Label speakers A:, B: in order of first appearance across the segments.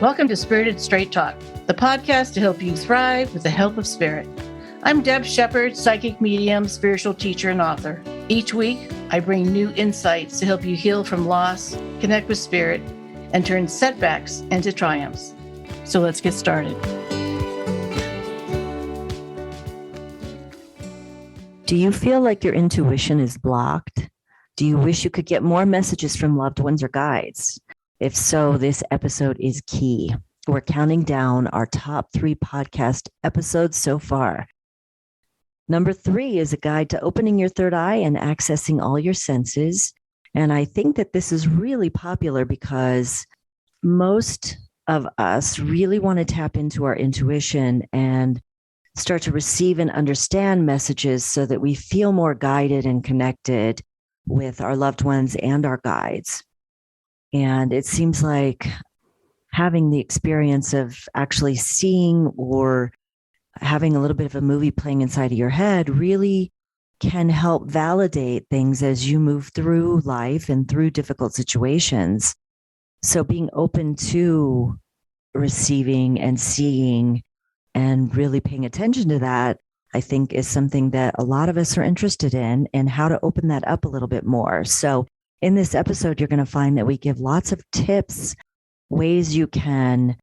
A: Welcome to Spirited Straight Talk, the podcast to help you thrive with the help of spirit. I'm Deb Shepard, psychic medium, spiritual teacher, and author. Each week, I bring new insights to help you heal from loss, connect with spirit, and turn setbacks into triumphs. So let's get started.
B: Do you feel like your intuition is blocked? Do you wish you could get more messages from loved ones or guides? If so, this episode is key. We're counting down our top 3 podcast episodes so far. Number 3 is a guide to opening your third eye and accessing all your senses. And I think that this is really popular because most of us really want to tap into our intuition and start to receive and understand messages so that we feel more guided and connected with our loved ones and our guides. And it seems like having the experience of actually seeing or having a little bit of a movie playing inside of your head really can help validate things as you move through life and through difficult situations. So being open to receiving and seeing and really paying attention to that, I think is something that a lot of us are interested in, and how to open that up a little bit more. So in this episode, you're going to find that we give lots of tips, ways you can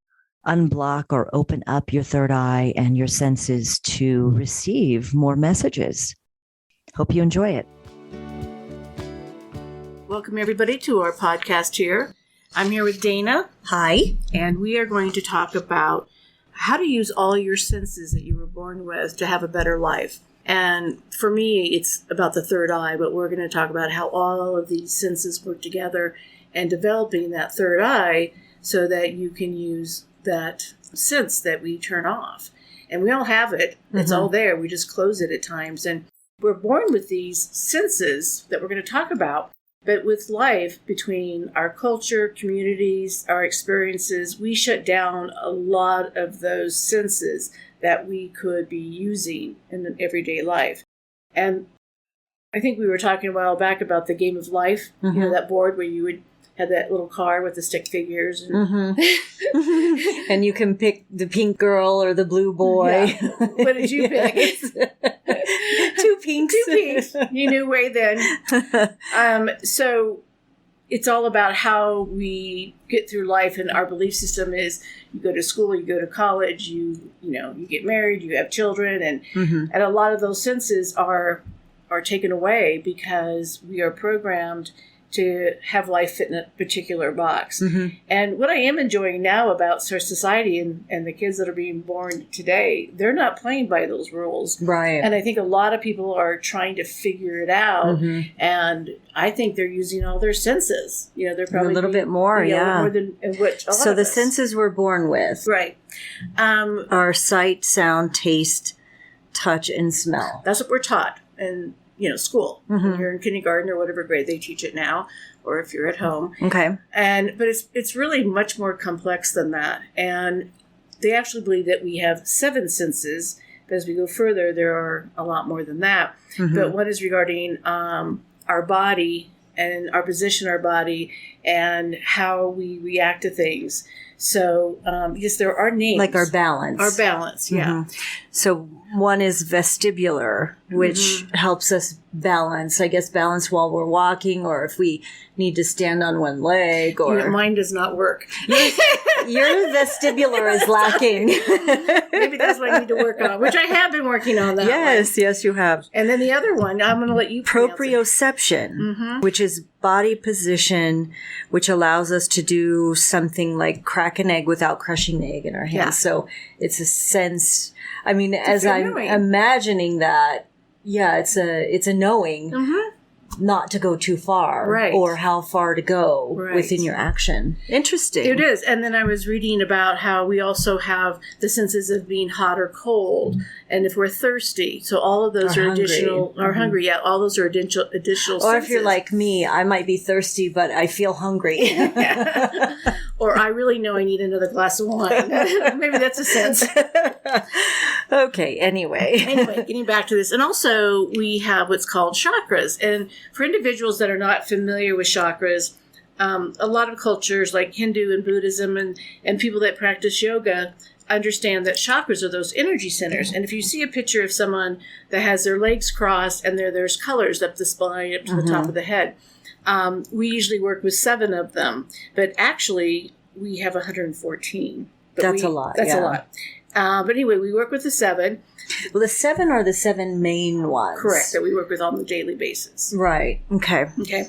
B: unblock or open up your third eye and your senses to receive more messages. Hope you enjoy it.
A: Welcome, everybody, to our podcast here. I'm here with Dana.
B: Hi.
A: And we are going to talk about how to use all your senses that you were born with to have a better life. And for me, it's about the third eye, but we're going to talk about how all of these senses work together and developing that third eye so that you can use that sense that we turn off. And we all have it. It's all there. We just close it at times. And we're born with these senses that we're going to talk about. But with life, between our culture, communities, our experiences, we shut down a lot of those senses that we could be using in an everyday life. And I think we were talking a while back about the game of life, you know, that board where you would have that little car with the stick figures. And,
B: And you can pick the pink girl or the blue boy.
A: Yeah. What did you pick?
B: 2 pinks.
A: 2 pinks. You knew way then. So it's all about how we get through life, and our belief system is you go to school, you go to college, you get married, you have children, and a lot of those senses are taken away because we are programmed to have life fit in a particular box. And what I am enjoying now about our society and the kids that are being born today, they're not playing by those rules.
B: Right.
A: And I think a lot of people are trying to figure it out. And I think they're using all their senses. You know, they're probably
B: a little bit more,
A: more than what a lot
B: So
A: of
B: the
A: us.
B: senses we're born with.
A: Right.
B: Are sight, sound, taste, touch, and smell.
A: That's what we're taught. And school. When you're in kindergarten or whatever grade they teach it now, or if you're at home.
B: Okay.
A: But it's really much more complex than that. And they actually believe that we have 7 senses. But as we go further, there are a lot more than that. But one is regarding our body and our position in our body and how we react to things. So, because there are names.
B: Like our balance.
A: Our balance, yeah.
B: So one is vestibular, which helps us balance, I guess, balance while we're walking, or if we need to stand on one leg. Or
A: mine does not work.
B: Your vestibular is lacking.
A: Maybe that's what I need to work on, which I have been working on that
B: Yes, you have.
A: And then the other one, I'm going to let you
B: Proprioception, which is body position, which allows us to do something like crack an egg without crushing the egg in our hands.
A: Yeah.
B: So it's a sense. I mean, as I'm imagining that, it's a knowing not to go too far,
A: right,
B: or how far to go within your action. Interesting.
A: It is. And then I was reading about how we also have the senses of being hot or cold, and if we're thirsty. So all of those are additional, or hungry. Yeah, all those are additional senses.
B: Or if you're like me, I might be thirsty, but I feel hungry.
A: Or I really know I need another glass of wine. Maybe that's a sense.
B: Okay, anyway,
A: getting back to this. And also we have what's called chakras. And for individuals that are not familiar with chakras, a lot of cultures like Hindu and Buddhism and people that practice yoga understand that chakras are those energy centers. And if you see a picture of someone that has their legs crossed and there's colors up the spine, up to the top of the head, we usually work with 7 of them. But actually, we have 114.
B: That's a lot.
A: That's a lot. But anyway, we work with the 7.
B: Well, the 7 are the 7 main ones.
A: Correct, that we work with on a daily basis.
B: Right. Okay.
A: Okay.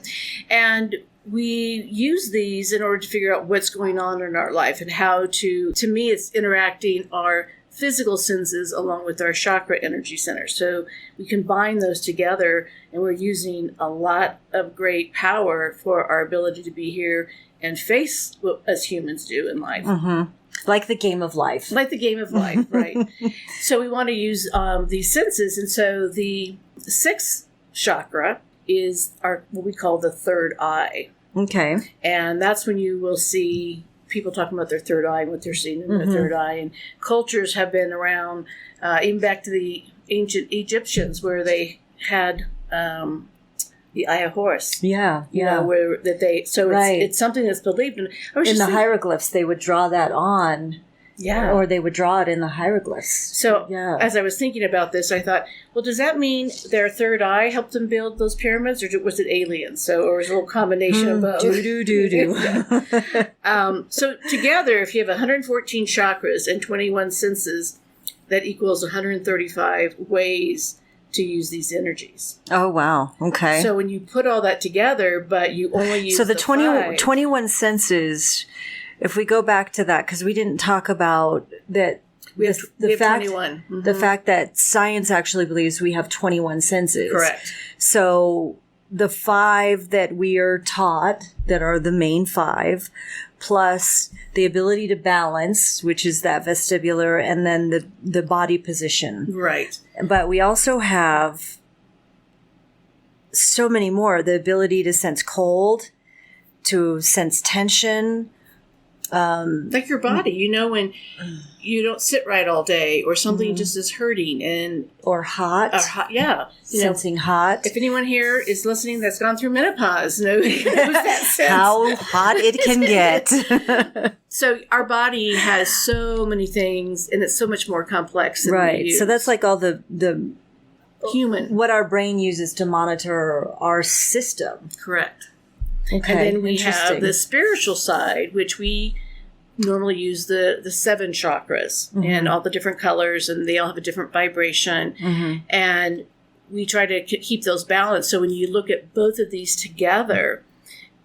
A: And we use these in order to figure out what's going on in our life and how to me, it's interacting our physical senses along with our chakra energy centers. So we combine those together, and we're using a lot of great power for our ability to be here and face what us humans do in life.
B: Mm-hmm. Like the game of life.
A: Like the game of life, right. So we want to use these senses. And so the 6th chakra is what we call the third eye.
B: Okay.
A: And that's when you will see people talking about their third eye and what they're seeing in their third eye. And cultures have been around, even back to the ancient Egyptians, where they had the eye of Horus.
B: Yeah.
A: You know, where that they, so
B: right.
A: it's something that's believed in.
B: In the hieroglyphs, they would draw that on.
A: Yeah.
B: Or they would draw it in the hieroglyphs.
A: So as I was thinking about this, I thought, well, does that mean their third eye helped them build those pyramids, or was it aliens? So, or was it a little combination of both? So together, if you have 114 chakras and 21 senses, that equals 135 ways to use these energies.
B: Oh, wow. Okay.
A: So when you put all that together, but you only use
B: the 21 senses... If we go back to that, because we didn't talk about that,
A: we have 21. Mm-hmm.
B: The fact that science actually believes we have 21 senses.
A: Correct.
B: So the 5 that we are taught, that are the main 5, plus the ability to balance, which is that vestibular, and then the body position.
A: Right.
B: But we also have so many more. The ability to sense cold, to sense tension.
A: Like your body, you know, when you don't sit right all day, or something just is hurting,
B: or hot,
A: yeah,
B: sensing hot.
A: If anyone here is listening that's gone through menopause, knows that sense.
B: How hot it can get.
A: So our body has so many things, and it's so much more complex than
B: right.
A: we use.
B: So that's like all the
A: human,
B: what our brain uses to monitor our system.
A: Correct.
B: Okay.
A: And then we have the spiritual side, which we normally use the 7 chakras and all the different colors, and they all have a different vibration. And we try to keep those balanced. So when you look at both of these together,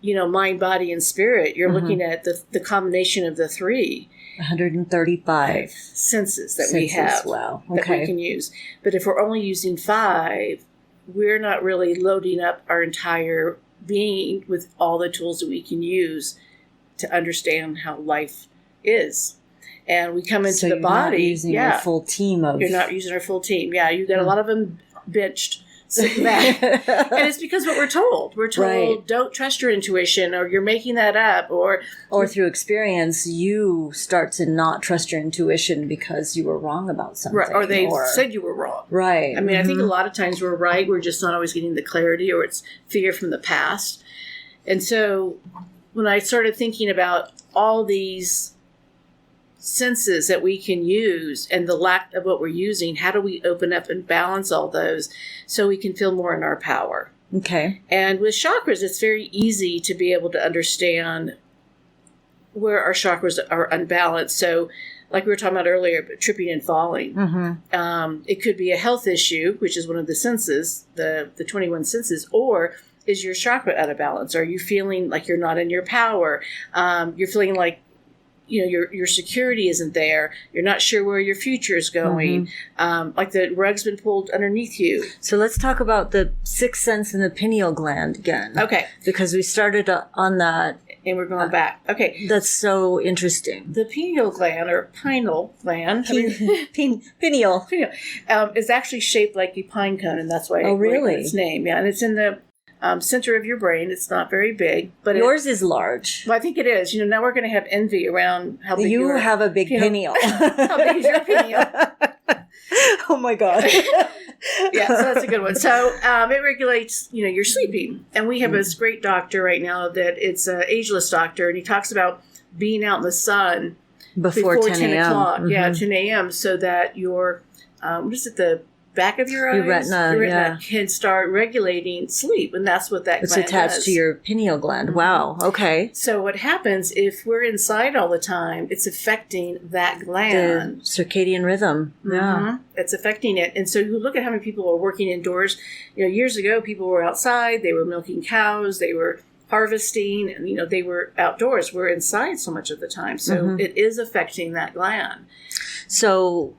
A: you know, mind, body, and spirit, you're looking at the combination of the 3.
B: 135
A: senses that we have.
B: Wow.
A: That we can use. But if we're only using 5, we're not really loading up our entire being with all the tools that we can use to understand how life is. And we come into the body.
B: Not using your full team of...
A: You're not using our full team. Yeah, you got a lot of them benched, sitting back. And it's because what we're told. We're told, don't trust your intuition, or you're making that up, or
B: through experience, you start to not trust your intuition because you were wrong about something.
A: Right, or they said you were wrong.
B: Right.
A: I mean, I think a lot of times we're right. We're just not always getting the clarity, or it's fear from the past. And so when I started thinking about all these senses that we can use and the lack of what we're using, how do we open up and balance all those so we can feel more in our power?
B: Okay.
A: And with chakras, it's very easy to be able to understand where our chakras are unbalanced. So like we were talking about earlier, tripping and falling. It could be a health issue, which is one of the senses, the 21 senses, or is your chakra out of balance? Are you feeling like you're not in your power? You're feeling like, you know, your security isn't there. You're not sure where your future is going. Like the rug's been pulled underneath you.
B: So let's talk about the 6th sense in the pineal gland again.
A: Okay.
B: Because we started on that.
A: And we're going back. Okay.
B: That's so interesting.
A: The pineal gland, or pineal gland.
B: Pineal.
A: Is actually shaped like a pine cone, and that's why its name. Yeah, and it's in the center of your brain. It's not very big, but
B: yours is large.
A: Well, I think it is. You know, now we're going to have envy around how big
B: you have a big pineal.
A: How big is your pineal?
B: Oh my God.
A: Yeah, so that's a good one. So it regulates, your sleeping. And we have this great doctor right now that it's an ageless doctor, and he talks about being out in the sun
B: before 10
A: o'clock.
B: a.m.
A: Yeah, 10 a.m. so that your, the back of your eyes?
B: Your retina,
A: can start regulating sleep, and that's what that
B: it's
A: gland
B: attached
A: does.
B: to your pineal gland. Mm-hmm. Wow, okay.
A: So what happens if we're inside all the time, it's affecting that gland.
B: The circadian rhythm.
A: Mm-hmm.
B: Yeah.
A: It's affecting it. And so you look at how many people are working indoors. Years ago, people were outside, they were milking cows, they were harvesting, and, they were outdoors. We're inside so much of the time. So it is affecting that gland.
B: So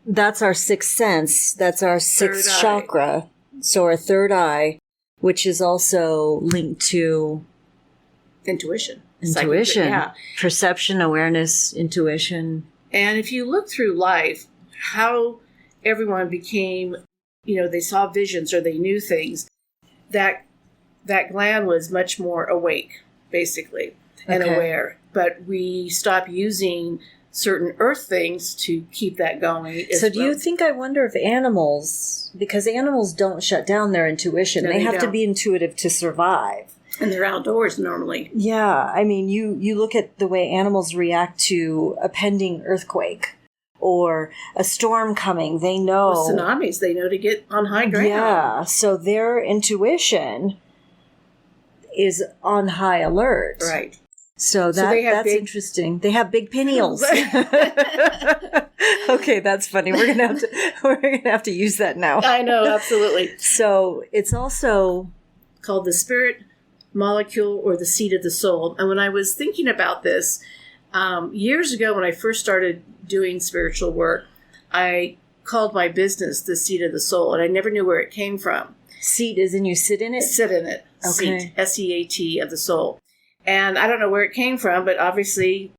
B: that's our sixth sense. That's our sixth chakra. So our third eye, which is also linked to
A: intuition.
B: Yeah. Perception, awareness, intuition.
A: And if you look through life, how everyone became, they saw visions or they knew things, that gland was much more awake, basically, and aware. But we stopped using certain earth things to keep that going.
B: So do you think, I wonder if animals, because animals don't shut down their intuition.
A: No,
B: they have
A: don't.
B: to be intuitive to survive.
A: And they're outdoors normally.
B: Yeah. I mean, you look at the way animals react to a pending earthquake or a storm coming. They know.
A: Or tsunamis, they know to get on high ground.
B: Yeah. So their intuition is on high alert.
A: Right.
B: So that's interesting. They have big pineals. Okay, that's funny. We're gonna have to use that now.
A: I know, absolutely.
B: So it's also
A: called the spirit molecule or the seed of the soul. And when I was thinking about this years ago, when I first started doing spiritual work, I called my business the seed of the soul, and I never knew where it came from.
B: Seat as in you sit in it?
A: Sit in it.
B: Okay.
A: Seat, S-E-A-T, of the soul. And I don't know where it came from, but obviously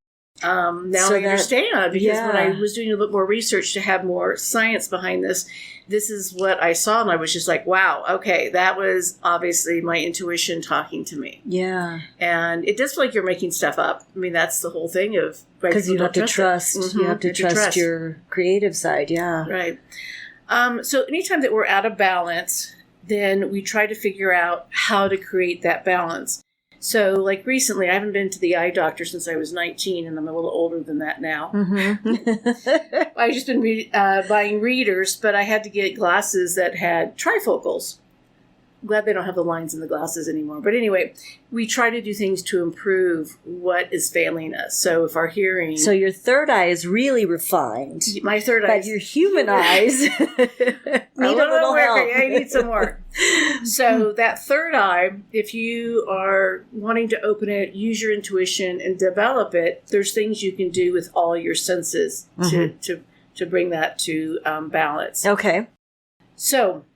A: now I understand, because when I was doing a little bit more research to have more science behind this is what I saw, and I was just like, wow, okay, that was obviously my intuition talking to me.
B: Yeah.
A: And it does feel like you're making stuff up. I mean, that's the whole thing of...
B: Because you have to trust. You have to trust your creative side, yeah.
A: Right. So anytime that we're out of balance, then we try to figure out how to create that balance. So, like recently, I haven't been to the eye doctor since I was 19, and I'm a little older than that now. Mm-hmm. I've just been buying readers, but I had to get glasses that had trifocals. I'm glad they don't have the lines in the glasses anymore. But anyway, we try to do things to improve what is failing us. So if our hearing...
B: So your third eye is really refined.
A: My third eye...
B: But your human eyes need a little help.
A: I need some work. So that third eye, if you are wanting to open it, use your intuition and develop it, there's things you can do with all your senses to bring that to balance.
B: Okay.
A: So...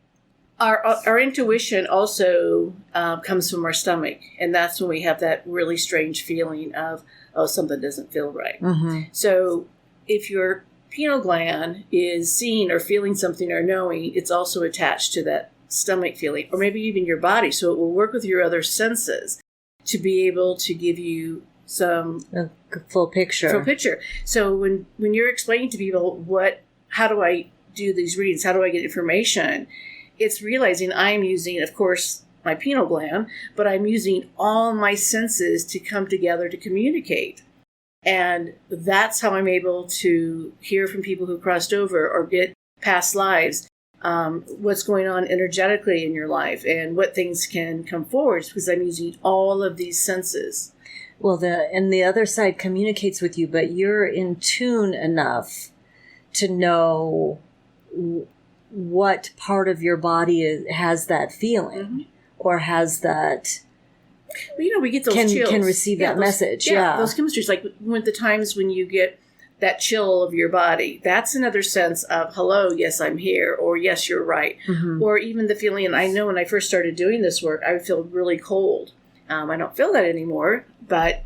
A: Our intuition also comes from our stomach, and that's when we have that really strange feeling of, something doesn't feel right. Mm-hmm. So if your pineal gland is seeing or feeling something or knowing, it's also attached to that stomach feeling, or maybe even your body. So it will work with your other senses to be able to give you some...
B: A full picture.
A: So when you're explaining to people, how do I do these readings? How do I get information? It's realizing I'm using, of course, my pineal gland, but I'm using all my senses to come together to communicate. And that's how I'm able to hear from people who crossed over or get past lives, what's going on energetically in your life and what things can come forward, because I'm using all of these senses.
B: Well, the other side communicates with you, but you're in tune enough to know what part of your body has that feeling or has that...
A: Well, we get those chills.
B: Can receive that message. Yeah,
A: those chemistries, like when the times when you get that chill of your body, that's another sense of, hello, yes, I'm here, or yes, you're right. Mm-hmm. Or even the feeling, and I know when I first started doing this work, I would feel really cold. I don't feel that anymore, but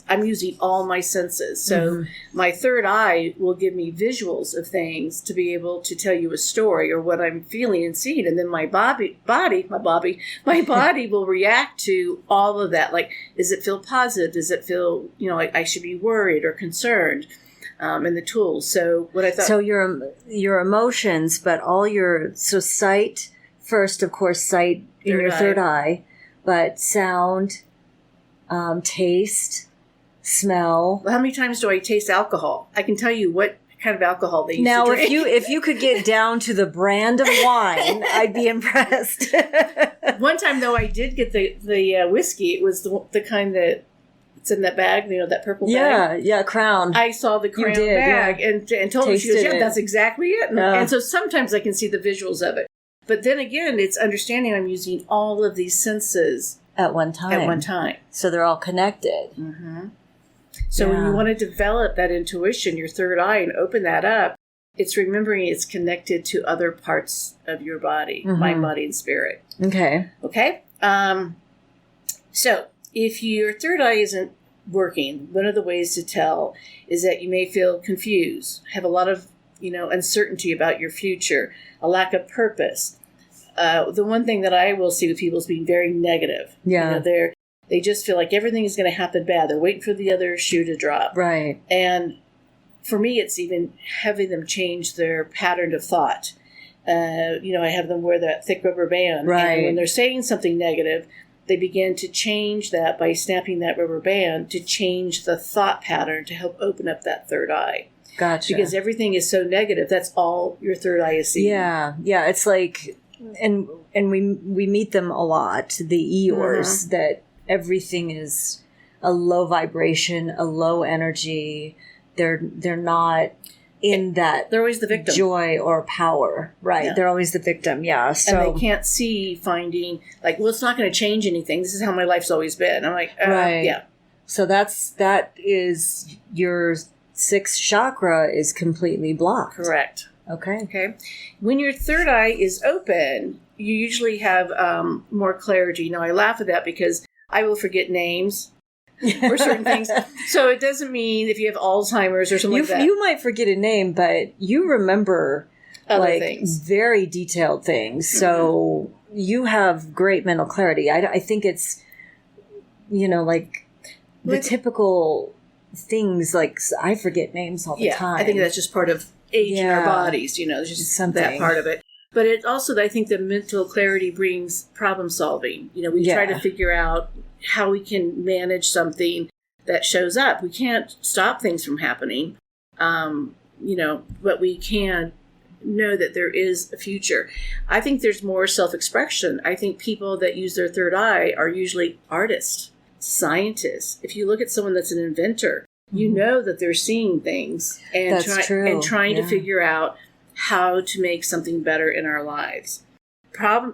A: I'm using all my senses. So my third eye will give me visuals of things to be able to tell you a story or what I'm feeling and seeing. And then my body will react to all of that. Like, does it feel positive? Does it feel, I should be worried or concerned? and the tools. So what I thought.
B: So your emotions, but all so sight first, of course, sight in your third eye, but sound, taste, smell.
A: Well, how many times do I taste alcohol? I can tell you what kind of alcohol they used to drink.
B: Now, if you could get down to the brand of wine, I'd be impressed.
A: One time, though, I did get the whiskey. It was the kind that it's in that bag, that purple bag.
B: Yeah, Crown.
A: I saw the Crown bag and told her, she goes, yeah, that's exactly it. And so sometimes I can see the visuals of it. But then again, it's understanding I'm using all of these senses
B: at one time. So they're all connected.
A: Mm-hmm. So when you want to develop that intuition, your third eye, and open that up, it's remembering it's connected to other parts of your body, mind, body, and spirit.
B: Okay.
A: So if your third eye isn't working, one of the ways to tell is that you may feel confused, have a lot of uncertainty about your future, a lack of purpose. The one thing that I will see with people is being very negative.
B: Yeah.
A: They just feel like everything is going to happen bad. They're waiting for the other shoe to drop.
B: Right.
A: And for me, it's even having them change their pattern of thought. I have them wear that thick rubber band.
B: Right.
A: And when they're saying something negative, they begin to change that by snapping that rubber band to change the thought pattern to help open up that third eye.
B: Gotcha.
A: Because everything is so negative, that's all your third eye is seeing.
B: Yeah. It's like, and we meet them a lot, the Eeyores, that everything is a low vibration, a low energy. They're not in that.
A: They're always the victim.
B: Joy or power, right? Yeah. They're always the victim. Yeah. So
A: and they can't see finding it's not going to change anything. This is how my life's always been. I'm like,
B: right.
A: Yeah.
B: So that is your sixth chakra is completely blocked.
A: Correct.
B: Okay.
A: When your third eye is open, you usually have more clarity. Now, I laugh at that because I will forget names or certain things. So it doesn't mean if you have Alzheimer's or something like that.
B: You might forget a name, but you remember
A: other things.
B: Very detailed things. So you have great mental clarity. I think it's, the typical things, like I forget names all the time.
A: I think that's just part of aging our bodies, there's just something. That part of it. But it also, I think the mental clarity brings problem solving. We try to figure out how we can manage something that shows up. We can't stop things from happening, but we can know that there is a future. I think there's more self-expression. I think people that use their third eye are usually artists, scientists. If you look at someone that's an inventor, you know that they're seeing things and trying to figure out how to make something better in our lives.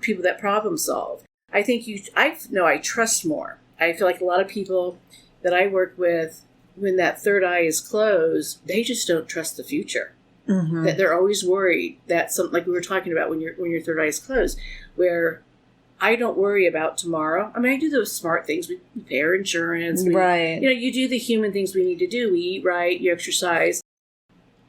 A: People that problem solve. I think I trust more. I feel like a lot of people that I work with, when that third eye is closed, they just don't trust the future. Mm-hmm. That they're always worried that something like we were talking about when your third eye is closed, where I don't worry about tomorrow. I mean, I do those smart things. We pay our insurance.
B: Right.
A: You do the human things we need to do. We eat right, you exercise,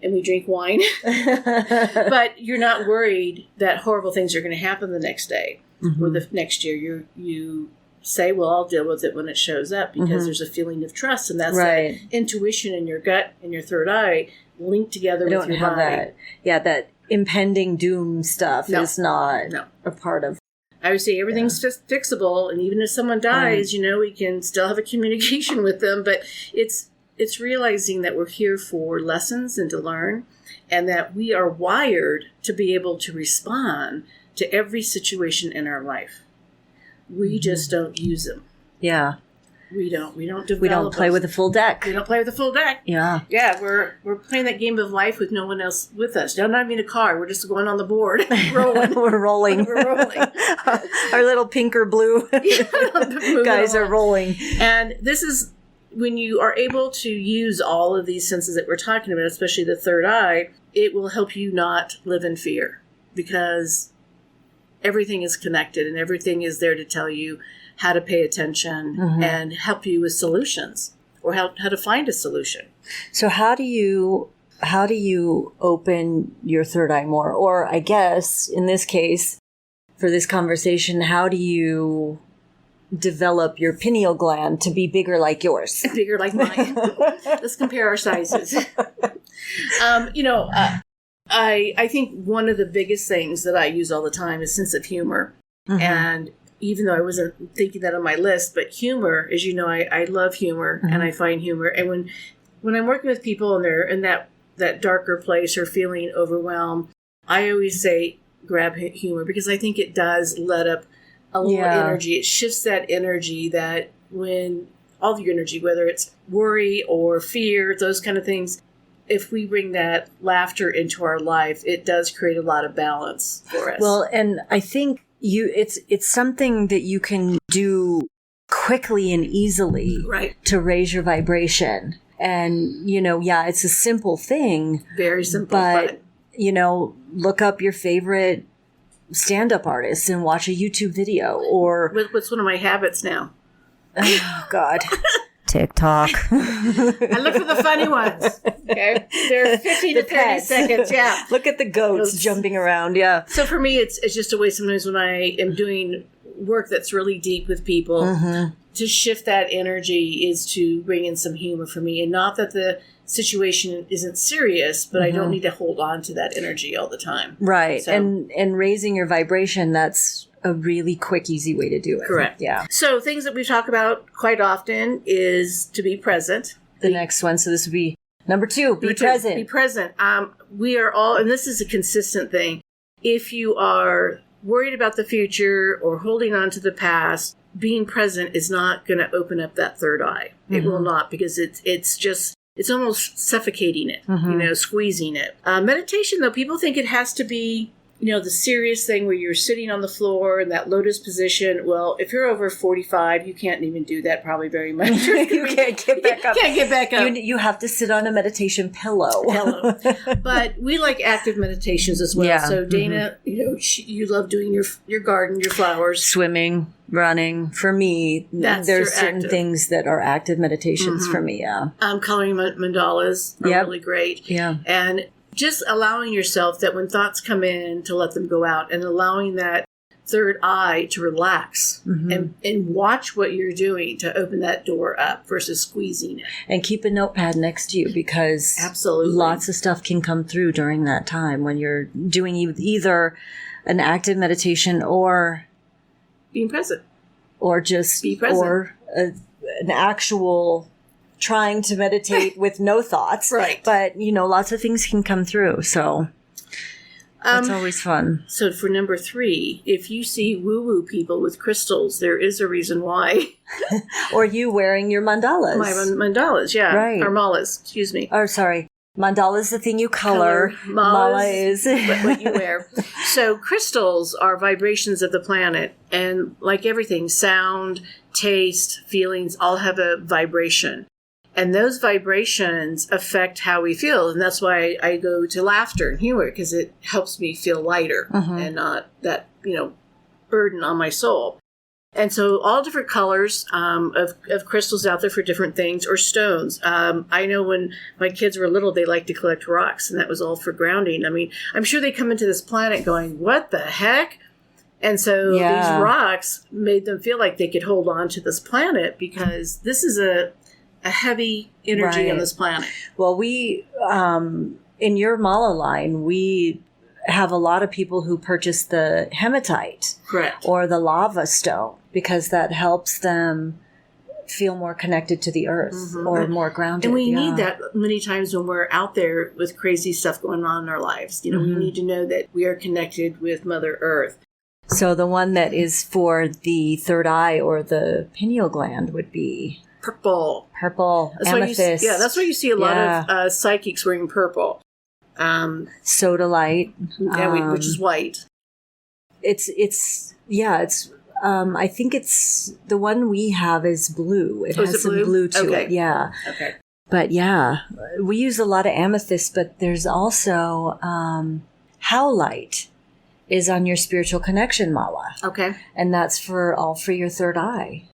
A: and we drink wine. But you're not worried that horrible things are going to happen the next day or the next year. You say, well, I'll deal with it when it shows up because there's a feeling of trust. And that's that intuition in your gut and your third eye linked together with your body. That.
B: Yeah, that impending doom stuff is not a part of.
A: I would say everything's fixable, and even if someone dies, we can still have a communication with them. But it's realizing that we're here for lessons and to learn, and that we are wired to be able to respond to every situation in our life. We just don't use them.
B: Yeah.
A: We don't develop.
B: We don't play with a full deck.
A: We don't play with a full deck.
B: Yeah.
A: Yeah, we're playing that game of life with no one else with us. No, not even a car. We're just going on the board, rolling.
B: We're rolling. Our little pink or blue guys are rolling.
A: And this is when you are able to use all of these senses that we're talking about, especially the third eye, it will help you not live in fear because everything is connected and everything is there to tell you how to pay attention and help you with solutions or how to find a solution.
B: So how do you open your third eye more? Or I guess in this case, for this conversation, how do you develop your pineal gland to be bigger like yours?
A: Bigger like mine. Let's compare our sizes. I think one of the biggest things that I use all the time is sense of humor. Mm-hmm. And even though I wasn't thinking that on my list, but humor, as you know, I love humor, mm-hmm. and I find humor. And when I'm working with people and they're in that darker place or feeling overwhelmed, I always say grab humor, because I think it does let up a little energy. It shifts that energy, that when all of your energy, whether it's worry or fear, those kind of things, if we bring that laughter into our life, it does create a lot of balance for us.
C: Well, and I think it's something that you can do quickly and easily,
A: right,
C: to raise your vibration. And, it's a simple thing.
A: Very simple.
C: But look up your favorite stand-up artists and watch a YouTube video. Or
A: what's one of my habits now?
C: Oh, God.
B: TikTok.
A: I look for the funny ones. Okay, they're 15 to 30 seconds. Yeah,
C: look at the goats jumping around. Yeah.
A: So for me, it's just a way sometimes when I am doing work that's really deep with people, mm-hmm. to shift that energy is to bring in some humor for me, and not that the situation isn't serious, but mm-hmm. I don't need to hold on to that energy all the time.
C: Right, so, and raising your vibration, that's a really quick, easy way to do it.
A: Correct.
C: Yeah.
A: So things that we talk about quite often is to be present.
C: The next one. So this would be number 2. Be present.
A: Be present. We are all, and this is a consistent thing. If you are worried about the future or holding on to the past, being present is not going to open up that third eye. Mm-hmm. It will not, because it's almost suffocating it, mm-hmm. Squeezing it. Meditation, though, people think it has to be, the serious thing where you're sitting on the floor in that lotus position. Well, if you're over 45, you can't even do that probably very much.
C: You can't get back up.
A: You can't get back up.
C: You have to sit on a meditation pillow.
A: But we like active meditations as well. Yeah. So Dana, mm-hmm. You love doing your garden, your flowers.
C: Swimming, running. For me, there's certain things that are active meditations, mm-hmm. for me, yeah.
A: Coloring mandalas are really great.
C: Yeah.
A: And just allowing yourself that when thoughts come in, to let them go out, and allowing that third eye to relax, mm-hmm. and watch what you're doing to open that door up versus squeezing it.
C: And keep a notepad next to you, because
A: absolutely
C: lots of stuff can come through during that time when you're doing either an active meditation or
A: being present,
C: or just
A: be present,
C: or an actual trying to meditate with no thoughts.
A: Right.
C: But, lots of things can come through. So it's always fun.
A: So for number 3, if you see woo-woo people with crystals, there is a reason why.
C: Or you wearing your mandalas.
A: My mandalas, yeah.
C: Right.
A: Or malas, excuse me.
C: Or sorry. Mandala is the thing you color. Mala is
A: what you wear. So crystals are vibrations of the planet. And like everything, sound, taste, feelings, all have a vibration. And those vibrations affect how we feel. And that's why I go to laughter and humor, because it helps me feel lighter, mm-hmm. and not that, burden on my soul. And so all different colors of crystals out there for different things, or stones. I know when my kids were little, they liked to collect rocks, and that was all for grounding. I mean, I'm sure they come into this planet going, what the heck? And so these rocks made them feel like they could hold on to this planet, because this is a heavy energy on this planet.
C: Well, we, in your mala line, we have a lot of people who purchase the hematite.
A: Correct.
C: Or the lava stone, because that helps them feel more connected to the earth, mm-hmm. or more grounded.
A: And we need that many times when we're out there with crazy stuff going on in our lives. Mm-hmm. We need to know that we are connected with Mother Earth.
C: So the one that is for the third eye or the pineal gland would be
A: purple,
C: that's amethyst.
A: That's why you see a lot of psychics wearing purple.
C: Sodalite,
A: which is white.
C: It's I think it's the one we have is blue. It has some blue to it. Yeah.
A: Okay.
C: But we use a lot of amethyst, but there's also howlite is on your spiritual connection mala.
A: Okay.
C: And that's for your third eye.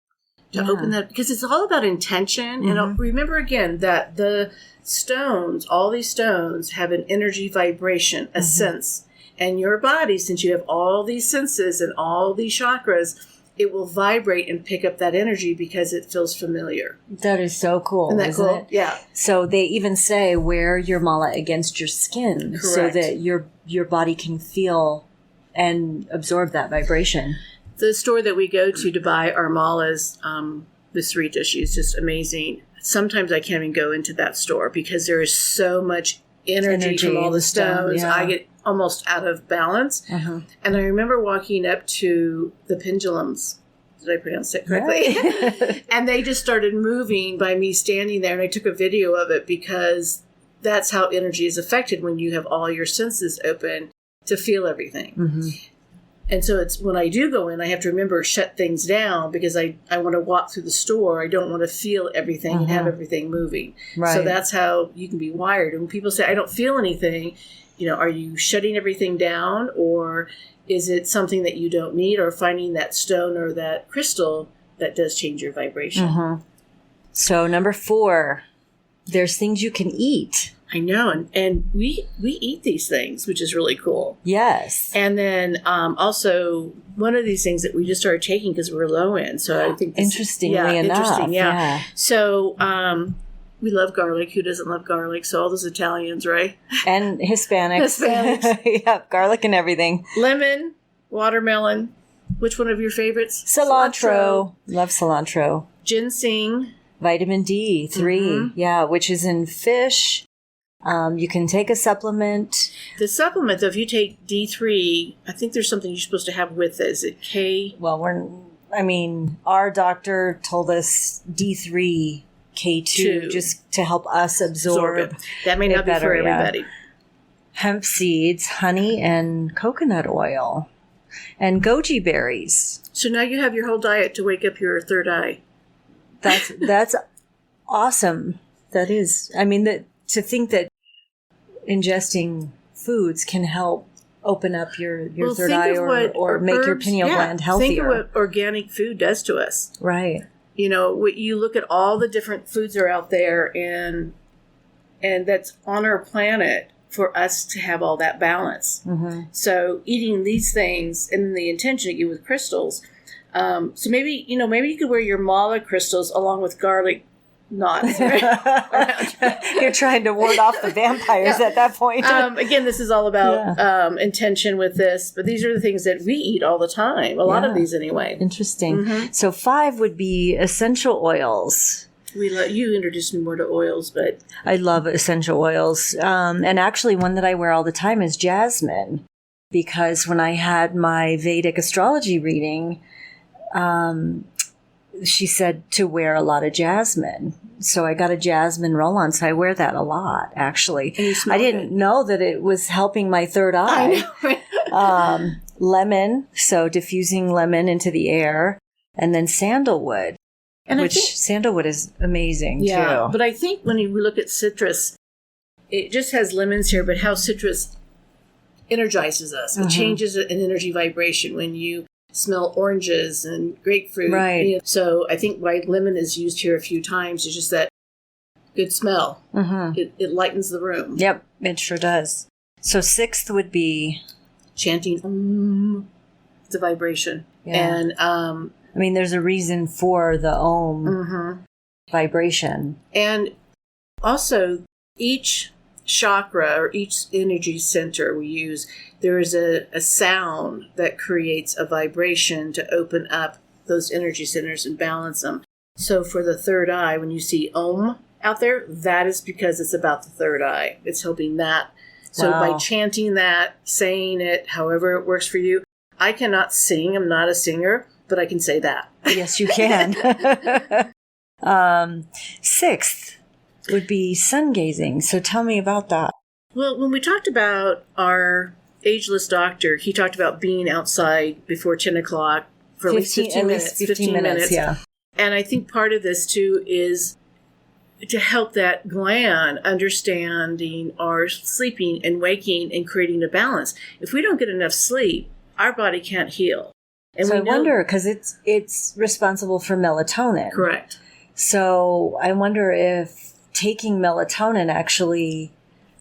A: To open that, because it's all about intention. Mm-hmm. And remember again that the stones, all these stones have an energy vibration, a mm-hmm. sense. And your body, since you have all these senses and all these chakras, it will vibrate and pick up that energy because it feels familiar.
C: That is so cool.
A: Isn't that
C: isn't
A: cool?
C: it?
A: Yeah.
C: So they even say wear your mala against your skin so that your body can feel and absorb that vibration.
A: The store that we go to buy our malas, the Sarita, she's just amazing. Sometimes I can't even go into that store because there is so much energy from all the stones.
C: Yeah.
A: I get almost out of balance.
C: Uh-huh.
A: And I remember walking up to the pendulums. Did I pronounce it correctly?
C: Yeah.
A: And they just started moving by me standing there. And I took a video of it because that's how energy is affected when you have all your senses open to feel everything.
C: Mm-hmm.
A: And so it's when I do go in, I have to remember shut things down because I want to walk through the store. I don't want to feel everything and have everything moving.
C: Right.
A: So that's how you can be wired. And when people say, I don't feel anything, are you shutting everything down, or is it something that you don't need, or finding that stone or that crystal that does change your vibration?
C: Mm-hmm. So number 4, there's things you can eat.
A: I know. And we eat these things, which is really cool.
C: Yes.
A: And then also one of these things that we just started taking because we were low in. So I think
C: interestingly enough.
A: Interesting, yeah. So we love garlic. Who doesn't love garlic? So all those Italians, right?
C: And Hispanics. Yeah, garlic and everything.
A: Lemon, watermelon. Which one of your favorites?
C: Cilantro. Love cilantro.
A: Ginseng.
C: Vitamin D3.
A: Mm-hmm.
C: Yeah, which is in fish. You can take a supplement.
A: The supplement, though, if you take D3, I think there's something you're supposed to have with it. Is it K?
C: Well, our doctor told us D3, K2, just to help us absorb
A: it. That may not be for everybody.
C: Hemp seeds, honey, and coconut oil, and goji berries.
A: So now you have your whole diet to wake up your third eye.
C: That's awesome. That is. To think that ingesting foods can help open up your third eye or make your pineal gland healthier.
A: Think of what organic food does to us.
C: Right.
A: You look at all the different foods that are out there, and that's on our planet for us to have all that balance. Mm-hmm. So eating these things, and the intention you with crystals. So maybe you could wear your mala crystals along with garlic knots. Right?
C: You're trying to ward off the vampires at that point.
A: Again, this is all about intention with this, but these are the things that we eat all the time. A lot of these anyway.
C: Interesting. Mm-hmm. So 5 would be essential oils.
A: We let you introduce me more to oils, but
C: I love essential oils. And actually one that I wear all the time is jasmine, because when I had my Vedic astrology reading, she said to wear a lot of jasmine. So I got a jasmine roll-on, so I wear that a lot, actually. I didn't know that it was helping my third eye. I know. Lemon, so diffusing lemon into the air, and then sandalwood, sandalwood is amazing, too.
A: But I think when you look at citrus, it just has lemons here, but how citrus energizes us. It changes an energy vibration when you smell oranges and grapefruit.
C: Right.
A: So I think why lemon is used here a few times is just that good smell. Mm-hmm. It lightens the room.
C: Yep, it sure does. So 6th would be
A: chanting the vibration. Yeah. And
C: there's a reason for the Om vibration.
A: And also each chakra or each energy center we use, there is a sound that creates a vibration to open up those energy centers and balance them. So for the third eye, when you see Om out there, that is because it's about the third eye. It's helping that. So by chanting that, saying it, however it works for you. I cannot sing. I'm not a singer, but I can say that.
C: Yes, you can. 6th would be sun gazing. So tell me about that.
A: Well, when we talked about our ageless doctor, he talked about being outside before 10 o'clock for at least 15 minutes.
C: 15 minutes, yeah.
A: And I think part of this, too, is to help that gland understanding our sleeping and waking and creating a balance. If we don't get enough sleep, our body can't heal. And
C: so I wonder, because it's responsible for melatonin.
A: Correct.
C: So I wonder if taking melatonin actually,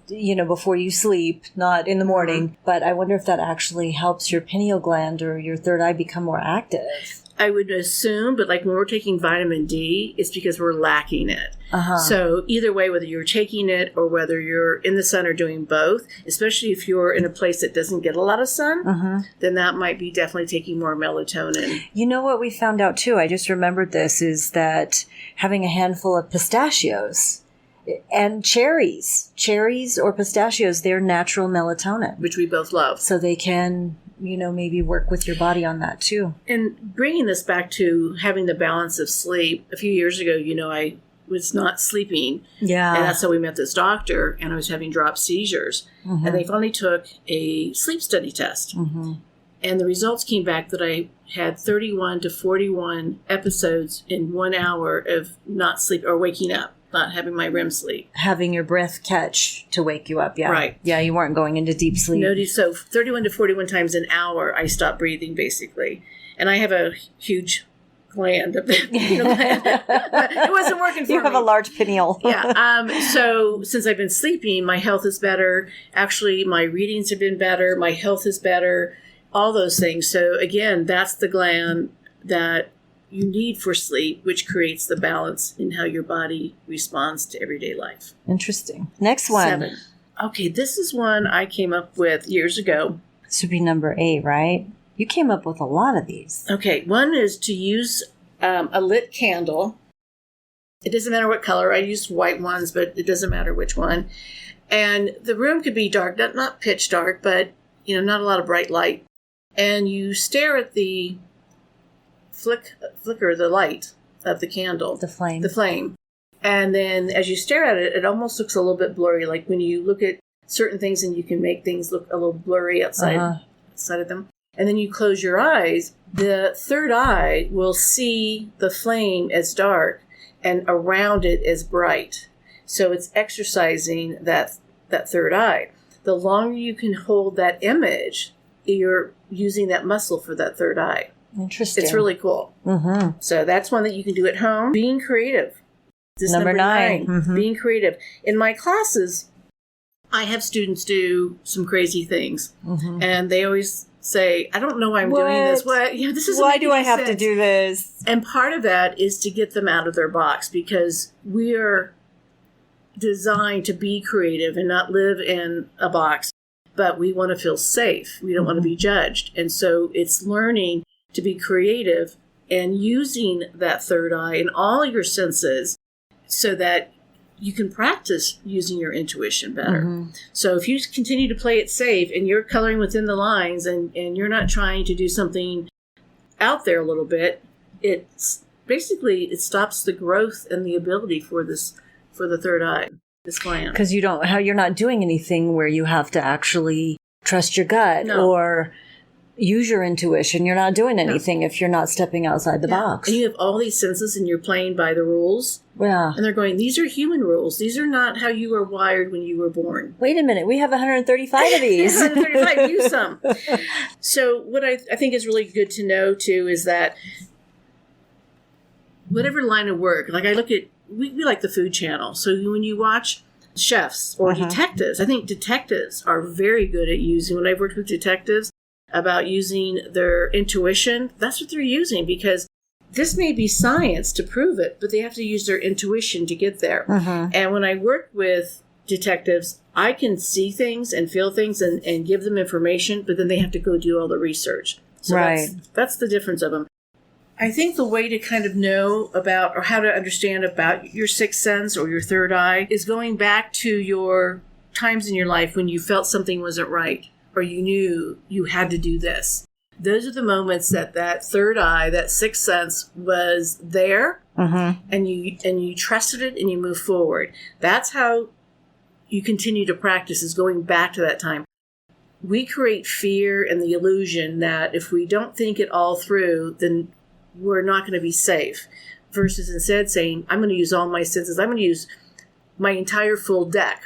C: before you sleep, not in the morning, but I wonder if that actually helps your pineal gland or your third eye become more active.
A: I would assume, but like when we're taking vitamin D, it's because we're lacking it. So either way, whether you're taking it or whether you're in the sun or doing both, especially if you're in a place that doesn't get a lot of sun, then that might be definitely taking more melatonin.
C: You know what we found out too, I just remembered this, is that having a handful of pistachios and cherries or pistachios, they're natural melatonin.
A: Which we both love.
C: So they can, maybe work with your body on that too.
A: And bringing this back to having the balance of sleep, a few years ago, I was not sleeping.
C: Yeah.
A: And that's how we met this doctor, and I was having drop seizures. And they finally took a sleep study test. And the results came back that I had 31 to 41 episodes in 1 hour of not sleep or waking up, not having my REM sleep.
C: Having your breath catch to wake you up, yeah.
A: Right.
C: Yeah, you weren't going into deep sleep.
A: No, so 31 to 41 times an hour, I stopped breathing, basically. And I have a huge gland. It wasn't working for me.
C: You have a large pineal.
A: Yeah. So since I've been sleeping, my health is better. Actually, my readings have been better. My health is better. All those things. So again, that's the gland that you need for sleep, which creates the balance in how your body responds to everyday life.
C: Interesting. Next one.
A: 7. Okay, this is one I came up with years ago.
C: This would be number 8, right? You came up with a lot of these.
A: Okay, one is to use a lit candle. It doesn't matter what color. I used white ones, but it doesn't matter which one. And the room could be dark, not pitch dark, but not a lot of bright light. And you stare at the flicker, the light of the candle.
C: The flame.
A: The flame. And then as you stare at it, it almost looks a little bit blurry. Like when you look at certain things and you can make things look a little blurry outside of them. And then you close your eyes, the third eye will see the flame as dark and around it as bright. So it's exercising that third eye. The longer you can hold that image, you're using that muscle for that third eye.
C: Interesting.
A: It's really cool. So that's one that you can do at home. Being creative. This
C: Number 9.
A: Being creative. In my classes, I have students do some crazy things. And they always say, I don't know why I'm doing this.
C: Why do I have to do this?
A: And part of that is to get them out of their box, because we are designed to be creative and not live in a box, but we want to feel safe. We don't want to be judged. And so it's learning to be creative and using that third eye and all your senses so that you can practice using your intuition better. So if you continue to play it safe and you're coloring within the lines and you're not trying to do something out there a little bit, it's basically, it stops the growth and the ability for the third eye, this gland.
C: Because you're not doing anything where you have to actually trust your gut or use your intuition. You're not doing anything if you're not stepping outside the box.
A: And you have all these senses and you're playing by the rules.
C: Yeah.
A: And they're going, these are human rules. These are not how you were wired when you were born.
C: Wait a minute. We have 135 of these.
A: 135. Use some. So what I think is really good to know, too, is that whatever line of work, like I look at, we like the Food Channel. So when you watch chefs or detectives, I think detectives are very good at using, when I've worked with detectives, about using their intuition, that's what they're using, because this may be science to prove it, but they have to use their intuition to get there. And when I work with detectives, I can see things and feel things and give them information, but then they have to go do all the research. So that's the difference of them. I think the way to kind of know about or how to understand about your sixth sense or your third eye is going back to your times in your life when you felt something wasn't right, or you knew you had to do this. Those are the moments that third eye, that sixth sense was there, and you trusted it and you move forward. That's how you continue to practice, is going back to that time. We create fear and the illusion that if we don't think it all through, then we're not going to be safe, versus instead saying, I'm going to use all my senses. I'm going to use my entire full deck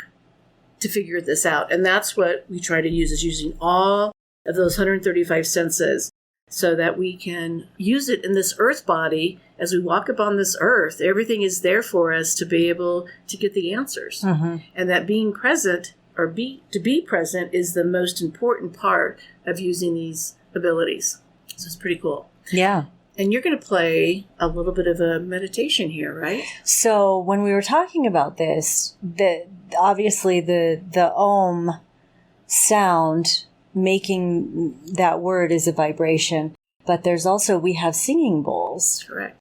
A: to figure this out. And that's what we try to use, is using all of those 135 senses so that we can use it in this earth body. As we walk upon this earth, everything is there for us to be able to get the answers. And that being present, or to be present, is the most important part of using these abilities. So it's pretty cool.
C: Yeah.
A: And you're going to play a little bit of a meditation here, right?
C: So when we were talking about this, obviously the Om sound, making that word is a vibration, but there's also, we have singing bowls.
A: Correct.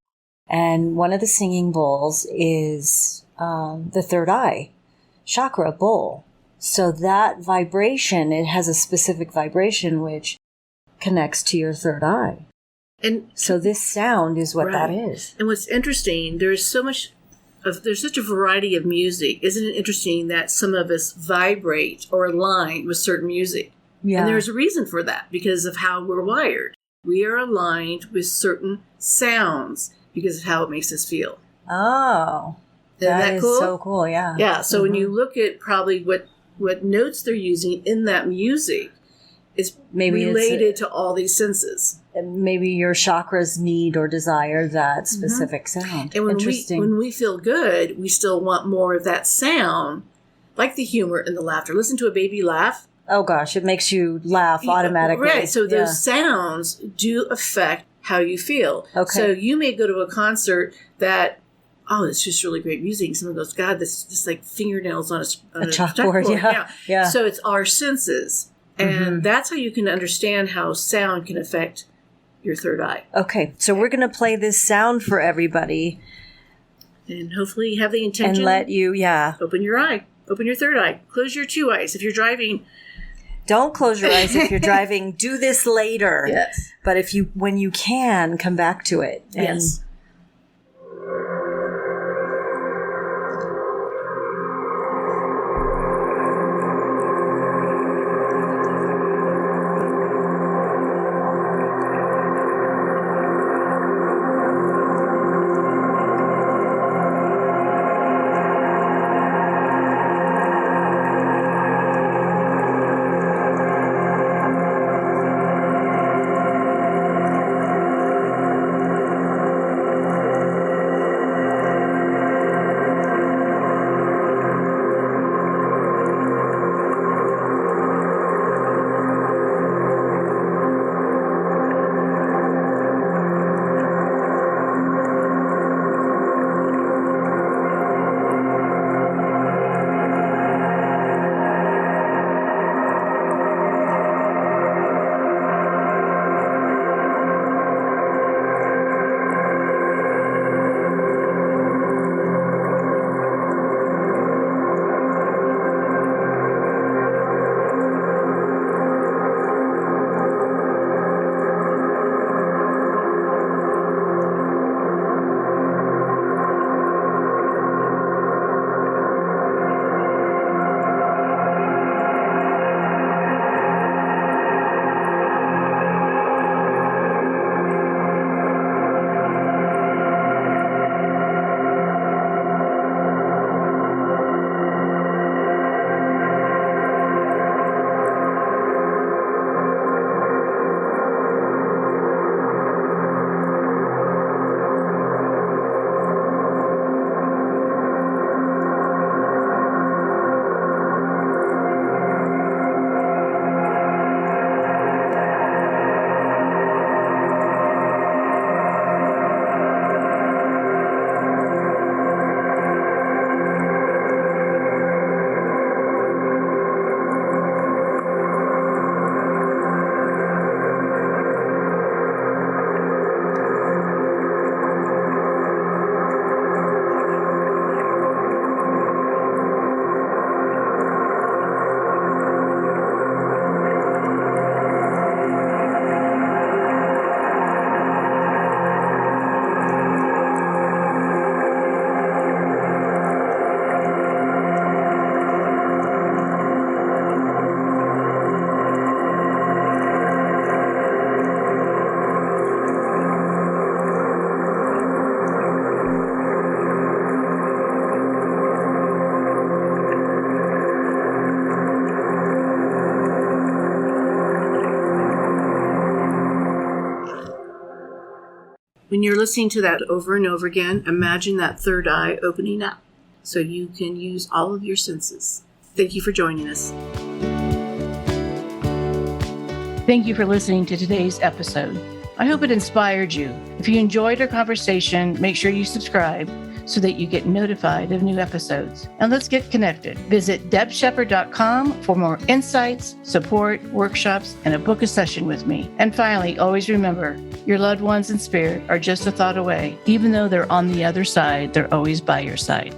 C: And one of the singing bowls is the third eye chakra bowl. So that vibration, it has a specific vibration which connects to your third eye.
A: And
C: so this sound is what that is.
A: And what's interesting, there's such a variety of music. Isn't it interesting that some of us vibrate or align with certain music? Yeah. And there's a reason for that because of how we're wired. We are aligned with certain sounds because of how it makes us feel.
C: Oh, that is cool? So cool, yeah.
A: Yeah, so when you look at probably what notes they're using in that music is maybe related to all these senses.
C: Maybe your chakras need or desire that specific sound.
A: And when we feel good, we still want more of that sound, like the humor and the laughter. Listen to a baby laugh.
C: Oh gosh, it makes you laugh automatically.
A: Right, so those sounds do affect how you feel. Okay. So you may go to a concert that, oh, it's just really great music. And someone goes, God, this is just like fingernails on a chalkboard. Yeah. So it's our senses. And that's how you can understand how sound can affect your third eye.
C: Okay, so we're going to play this sound for everybody.
A: And hopefully you have the intention.
C: And let you,
A: open your eye. Open your third eye. Close your two eyes. If you're driving...
C: Don't close your eyes if you're driving. Do this later.
A: Yes.
C: But when you can, come back to it.
A: Yes. When you're listening to that over and over again, imagine that third eye opening up so you can use all of your senses. Thank you for joining us.
D: Thank you for listening to today's episode. I hope it inspired you. If you enjoyed our conversation, make sure you subscribe so that you get notified of new episodes. And let's get connected. Visit debshepard.com for more insights, support, workshops, and a book a session with me. And finally, always remember, your loved ones in spirit are just a thought away. Even though they're on the other side, they're always by your side.